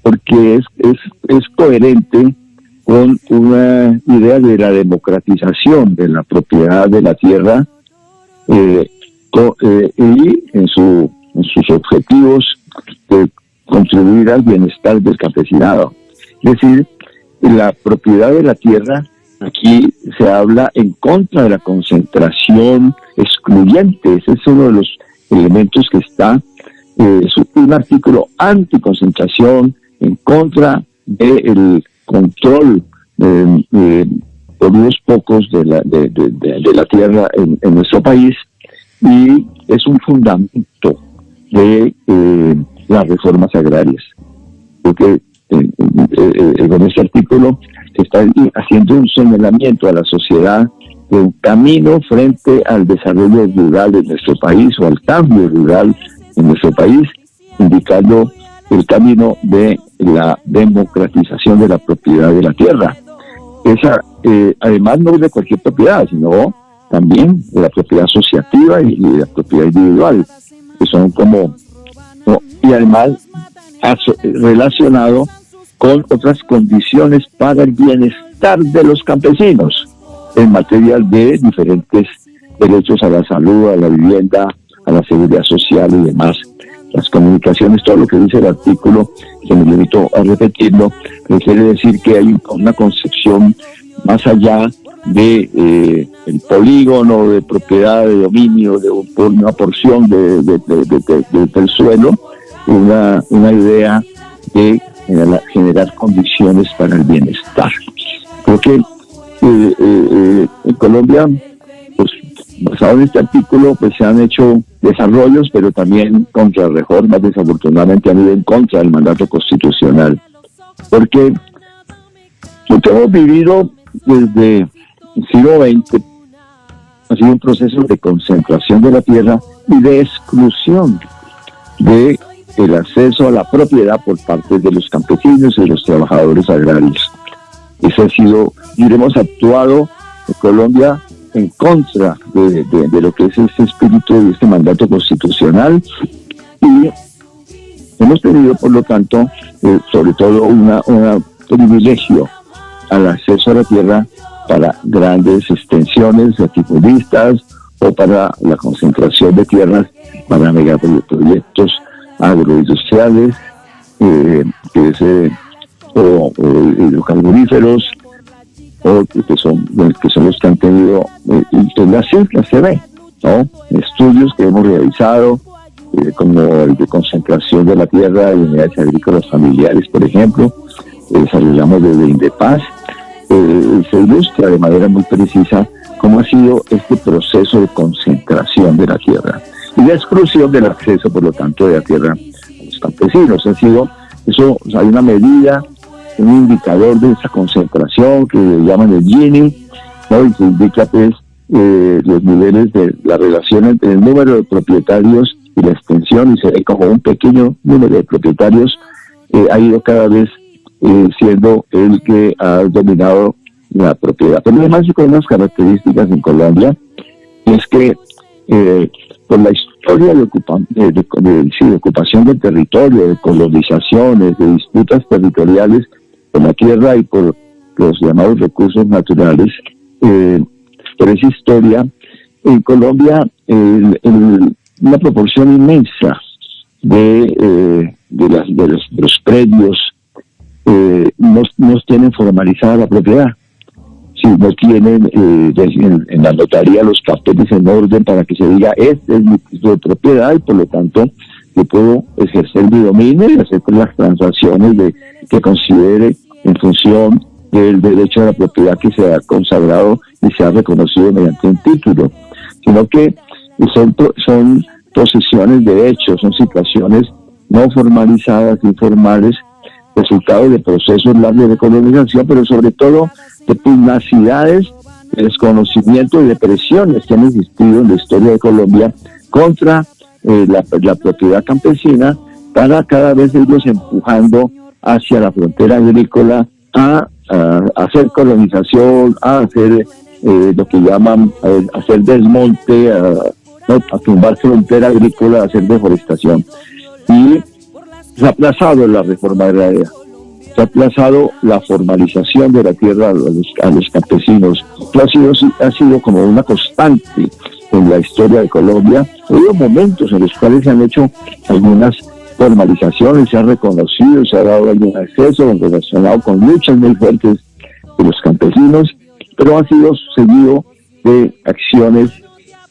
porque es coherente con una idea de la democratización de la propiedad de la tierra, y en sus objetivos de contribuir al bienestar del campesinado. Es decir, la propiedad de la tierra, aquí se habla en contra de la concentración excluyente. Ese es uno de los elementos que está, es un artículo anticoncentración, en contra del control por unos pocos de la tierra en nuestro país, y es un fundamento de las reformas agrarias, porque con este artículo se está haciendo un señalamiento a la sociedad de un camino frente al desarrollo rural de nuestro país, o al cambio rural en nuestro país, indicando el camino de la democratización de la propiedad de la tierra. Esa, además, no de cualquier propiedad, sino también de la propiedad asociativa y de la propiedad individual, que son como ¿no? Y además relacionado con otras condiciones para el bienestar de los campesinos en materia de diferentes derechos a la salud, a la vivienda, a la seguridad social y demás. Las comunicaciones, todo lo que dice el artículo, que me limito a repetirlo, quiere decir que hay una concepción más allá de el polígono de propiedad, de dominio, de una porción del suelo, una idea de generar condiciones para el bienestar. Creo que en Colombia, pues basado en este artículo, pues se han hecho desarrollos, pero también contrarreformas, desafortunadamente han ido en contra del mandato constitucional, porque lo que hemos vivido desde el siglo XX ha sido un proceso de concentración de la tierra y de exclusión de el acceso a la propiedad por parte de los campesinos y de los trabajadores agrarios. Ese ha sido, y hemos actuado en Colombia en contra de lo que es este espíritu de este mandato constitucional, y hemos tenido, por lo tanto, sobre todo un privilegio al acceso a la tierra para grandes extensiones latifundistas o para la concentración de tierras para megaproyectos agroindustriales, o hidrocarburíferos, o que son los que han tenido, la se ve, ¿no? Estudios que hemos realizado, como el de concentración de la tierra y unidades agrícolas familiares, por ejemplo, desarrollamos desde Indepaz, se ilustra de manera muy precisa cómo ha sido este proceso de concentración de la tierra y de exclusión del acceso, por lo tanto, de la tierra a los campesinos. Hay una medida, un indicador de esa concentración que le llaman el Gini, ¿no? Y que indica pues los niveles de la relación entre el número de propietarios y la extensión, y se ve como un pequeño número de propietarios ha ido cada vez siendo el que ha dominado la propiedad. Pero además hay unas características en Colombia, es que por la historia de ocupación del territorio, de colonizaciones, de disputas territoriales por la tierra y por los llamados recursos naturales, por esa historia, en Colombia una proporción inmensa de los predios no tienen formalizada la propiedad. Si no tienen en la notaría los papeles en orden para que se diga este es mi piso de propiedad y por lo tanto yo puedo ejercer mi dominio y hacer las transacciones que considere en función del derecho a la propiedad que se ha consagrado y se ha reconocido mediante un título, sino que son posesiones de hechos, son situaciones no formalizadas, informales, resultado de procesos largos de colonización, pero sobre todo de pugnacidades, de desconocimiento y de presiones que han existido en la historia de Colombia contra la propiedad campesina, para cada vez irlos empujando hacia la frontera agrícola a hacer colonización, a hacer lo que llaman hacer desmonte, a tumbar frontera agrícola, a hacer deforestación. Y se ha aplazado la reforma agraria, se ha aplazado la formalización de la tierra a los campesinos. Esto ha sido como una constante en la historia de Colombia. Ha habido momentos en los cuales se han hecho algunas formalizaciones, se ha reconocido, se ha dado algún acceso relacionado con luchas muy fuertes de los campesinos, pero ha sido seguido de acciones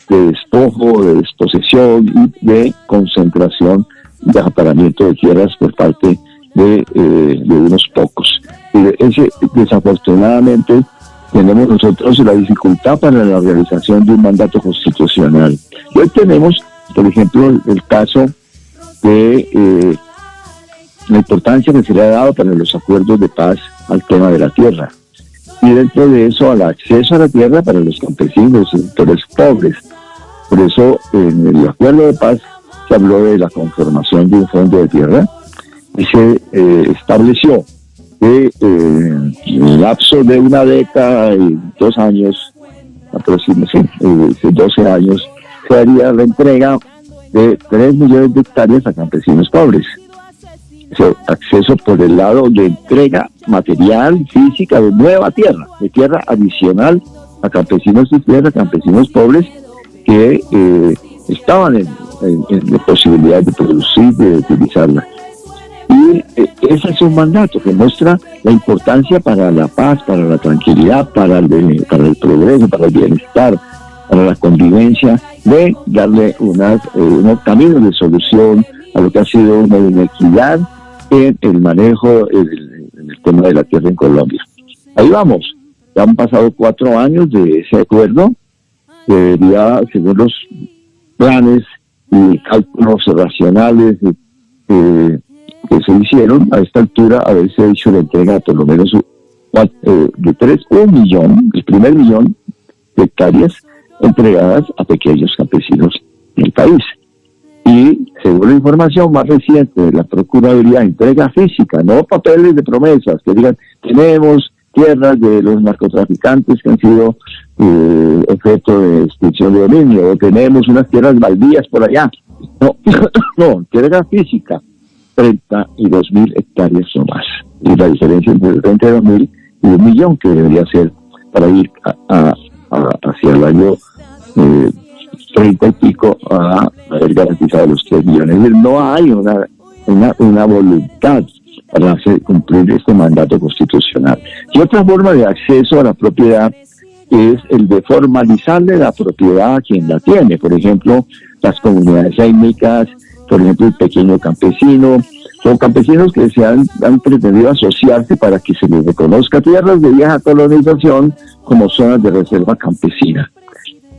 de despojo, de desposesión y de concentración, de acaparamiento de tierras por parte de unos pocos. Desafortunadamente tenemos nosotros la dificultad para la realización de un mandato constitucional. Y hoy tenemos, por ejemplo, el caso de la importancia que se le ha dado para los acuerdos de paz al tema de la tierra. Y dentro de eso, al acceso a la tierra para los campesinos y sectores pobres. Por eso, en el acuerdo de paz se habló de la conformación de un fondo de tierra y se estableció que en el lapso de una década y 2 años, aproximadamente 12 años, se haría la entrega de 3 millones de hectáreas a campesinos pobres. Acceso por el lado de entrega material, física, de nueva tierra, de tierra adicional a campesinos y tierra, a campesinos pobres que estaban en la posibilidad de producir, de utilizarla. Y ese es un mandato que muestra la importancia para la paz, para la tranquilidad, para el progreso, para el bienestar, para la convivencia, de darle unos caminos de solución a lo que ha sido una inequidad en el manejo, en el tema de la tierra en Colombia. Ahí vamos, ya han pasado 4 años de ese acuerdo, que debería, según los planes y cálculos racionales que se hicieron, a esta altura haberse hecho la entrega por lo menos un millón, el primer millón de hectáreas entregadas a pequeños campesinos en el país. Y según la información más reciente de la Procuraduría, entrega física, no papeles de promesas que digan tenemos tierras de los narcotraficantes que han sido objeto de extinción de dominio, o tenemos unas tierras baldías por allá. No, no, entrega física, 32.000 hectáreas o más. Y la diferencia entre 32.000 y 1 millón que debería ser para ir hacia el año 30 y pico a haber garantizado los 3 millones. No hay una voluntad para hacer cumplir este mandato constitucional. Y otra forma de acceso a la propiedad es el de formalizarle la propiedad a quien la tiene. Por ejemplo, las comunidades étnicas, por ejemplo, el pequeño campesino, son campesinos que se han pretendido asociarse para que se les reconozca tierras de vieja colonización como zonas de reserva campesina.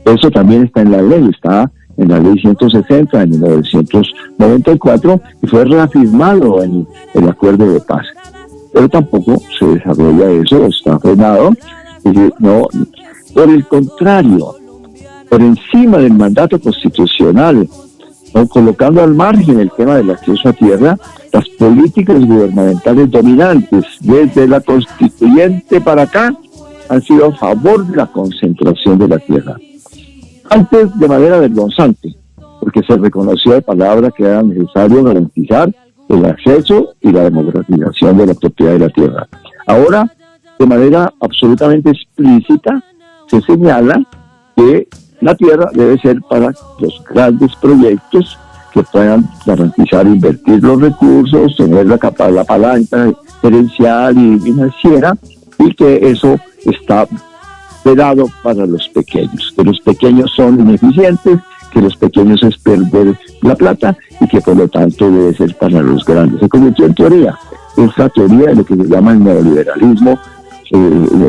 Eso también está en la ley, está en la ley 160 de 1994 y fue reafirmado en el acuerdo de paz. Pero tampoco se desarrolla eso, está frenado. No, por el contrario, por encima del mandato constitucional, ¿no?, colocando al margen el tema del acceso a tierra, las políticas gubernamentales dominantes desde la constituyente para acá han sido a favor de la concentración de la tierra. Antes de manera vergonzante, porque se reconoció de palabra que era necesario garantizar el acceso y la democratización de la propiedad de la tierra. Ahora, de manera absolutamente explícita, se señala que la tierra debe ser para los grandes proyectos que puedan garantizar invertir los recursos, tener la palanca gerencial y financiera, y que eso está vedado para los pequeños, que los pequeños son ineficientes, que los pequeños es perder la plata y que por lo tanto debe ser para los grandes. Se convirtió en teoría, esa teoría de lo que se llama el neoliberalismo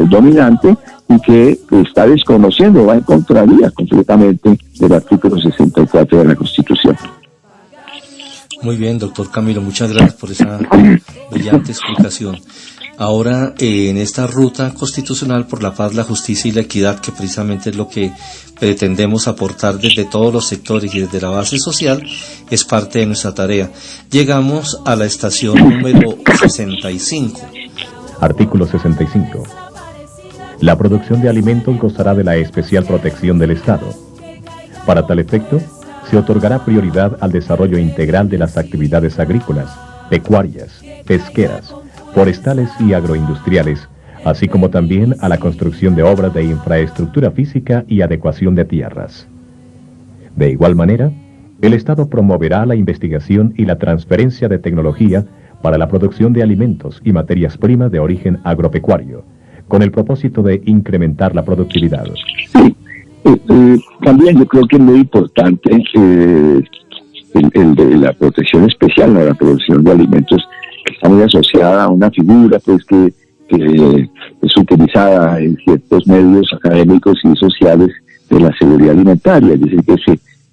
dominante, y que está desconociendo, va en contravía completamente del artículo 64 de la Constitución. Muy bien, doctor Camilo, muchas gracias por esa brillante explicación. Ahora, en esta ruta constitucional por la paz, la justicia y la equidad, que precisamente es lo que pretendemos aportar desde todos los sectores y desde la base social, es parte de nuestra tarea. Llegamos a la estación número 65. Artículo 65. La producción de alimentos gozará de la especial protección del Estado. Para tal efecto, se otorgará prioridad al desarrollo integral de las actividades agrícolas, pecuarias, pesqueras, forestales y agroindustriales, así como también a la construcción de obras de infraestructura física y adecuación de tierras. De igual manera, el Estado promoverá la investigación y la transferencia de tecnología para la producción de alimentos y materias primas de origen agropecuario, con el propósito de incrementar la productividad. Sí, también yo creo que es muy importante el de la protección especial a la producción de alimentos, que está muy asociada a una figura pues que es utilizada en ciertos medios académicos y sociales de la seguridad alimentaria, es decir,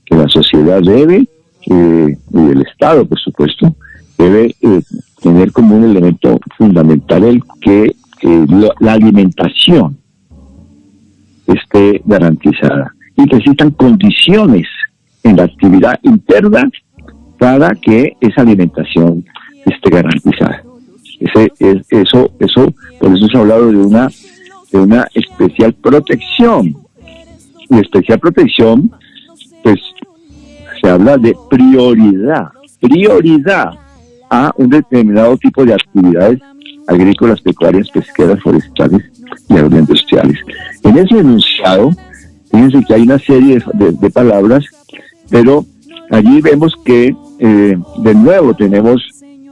que la sociedad debe, y el Estado por supuesto, debe tener como un elemento fundamental el que la alimentación esté garantizada, y que existan condiciones en la actividad interna para que esa alimentación esté garantizada. Eso, por eso se ha hablado de una especial protección. Y especial protección, pues, se habla de prioridad a un determinado tipo de actividades agrícolas, pecuarias, pesqueras, forestales y agroindustriales. En ese enunciado, fíjense que hay una serie de palabras, pero allí vemos que de nuevo tenemos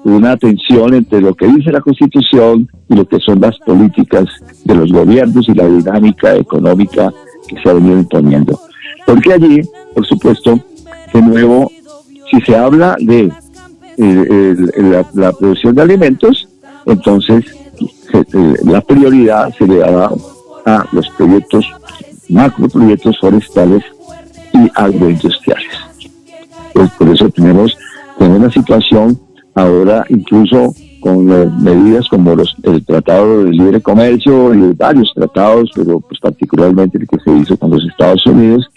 una tensión entre lo que dice la Constitución y lo que son las políticas de los gobiernos y la dinámica económica que se ha venido imponiendo. Porque allí, por supuesto, de nuevo, si se habla de la producción de alimentos, entonces la prioridad se le da a los proyectos, macroproyectos forestales y agroindustriales. Pues por eso tenemos una situación ahora, incluso con medidas como el Tratado de Libre Comercio y varios tratados, pero pues particularmente el que se hizo con los Estados Unidos,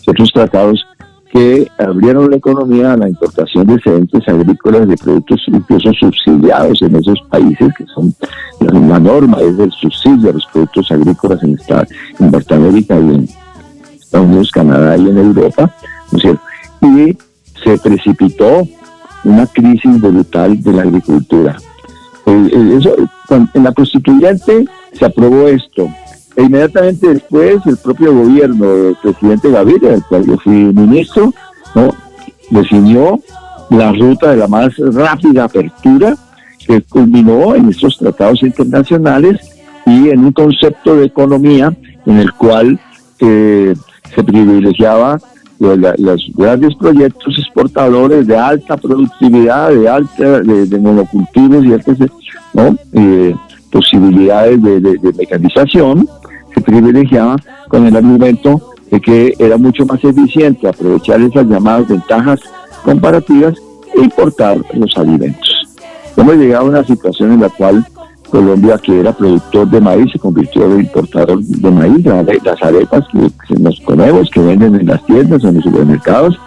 otros tratados que abrieron la economía a la importación de excedentes agrícolas de productos incluso subsidiados en esos países, que son la norma es el subsidio a los productos agrícolas en Norteamérica y en Estados Unidos, Canadá y en Europa, ¿no es cierto? Y se precipitó una crisis brutal de la agricultura. En la Constituyente se aprobó esto. E inmediatamente después el propio gobierno del presidente Gaviria, del cual yo fui ministro, ¿no?, definió la ruta de la más rápida apertura que culminó en estos tratados internacionales y en un concepto de economía en el cual se privilegiaba los grandes proyectos exportadores de alta productividad, de monocultivos y etc., ¿no?, posibilidades de mecanización. Se privilegiaba con el argumento de que era mucho más eficiente aprovechar esas llamadas ventajas comparativas e importar los alimentos. Hemos llegado a una situación en la cual Colombia, que era productor de maíz, se convirtió en importador de maíz. Las arepas que nos comemos, que venden en las tiendas o en los supermercados,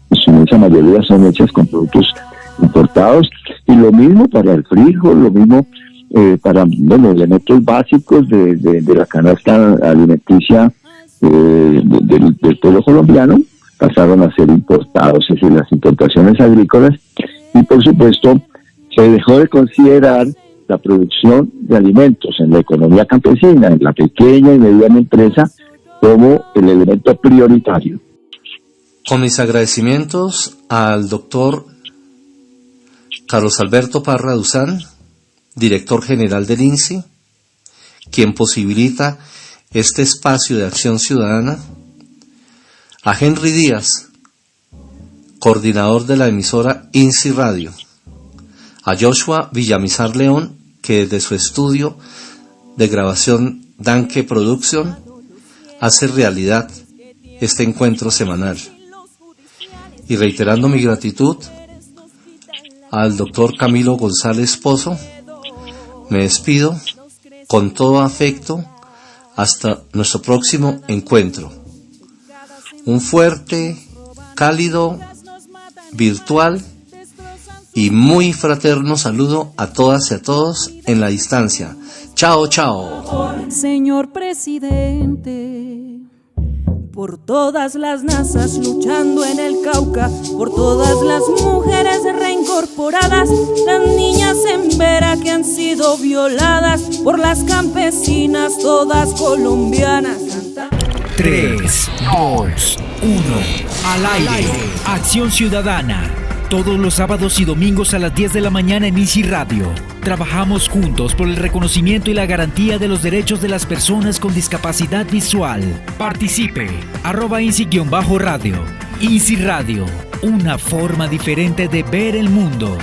en su inmensa mayoría son hechas con productos importados. Y lo mismo para el frijol, lo mismo para elementos básicos de la canasta alimenticia del pueblo colombiano, pasaron a ser importados, es decir, las importaciones agrícolas. Y por supuesto se dejó de considerar la producción de alimentos en la economía campesina, en la pequeña y mediana empresa, como el elemento prioritario. Con mis agradecimientos al doctor Carlos Alberto Parra Duzán, director general del INSI, quien posibilita este espacio de acción ciudadana, a Henry Díaz, coordinador de la emisora INSI Radio, a Joshua Villamizar León, que desde su estudio de grabación Danke Production hace realidad este encuentro semanal. Y reiterando mi gratitud al doctor Camilo González Pozo, me despido con todo afecto hasta nuestro próximo encuentro. Un fuerte, cálido, virtual y muy fraterno saludo a todas y a todos en la distancia. Chao, chao. Señor presidente, por todas las nazas luchando en el Cauca, por todas las mujeres reincorporadas, las niñas en Vera que han sido violadas, por las campesinas todas colombianas. 3, 2, 1, al aire. Acción Ciudadana. Todos los sábados y domingos a las 10 de la mañana en INSI Radio. Trabajamos juntos por el reconocimiento y la garantía de los derechos de las personas con discapacidad visual. Participe. @INSI_radio. INSI Radio. Una forma diferente de ver el mundo.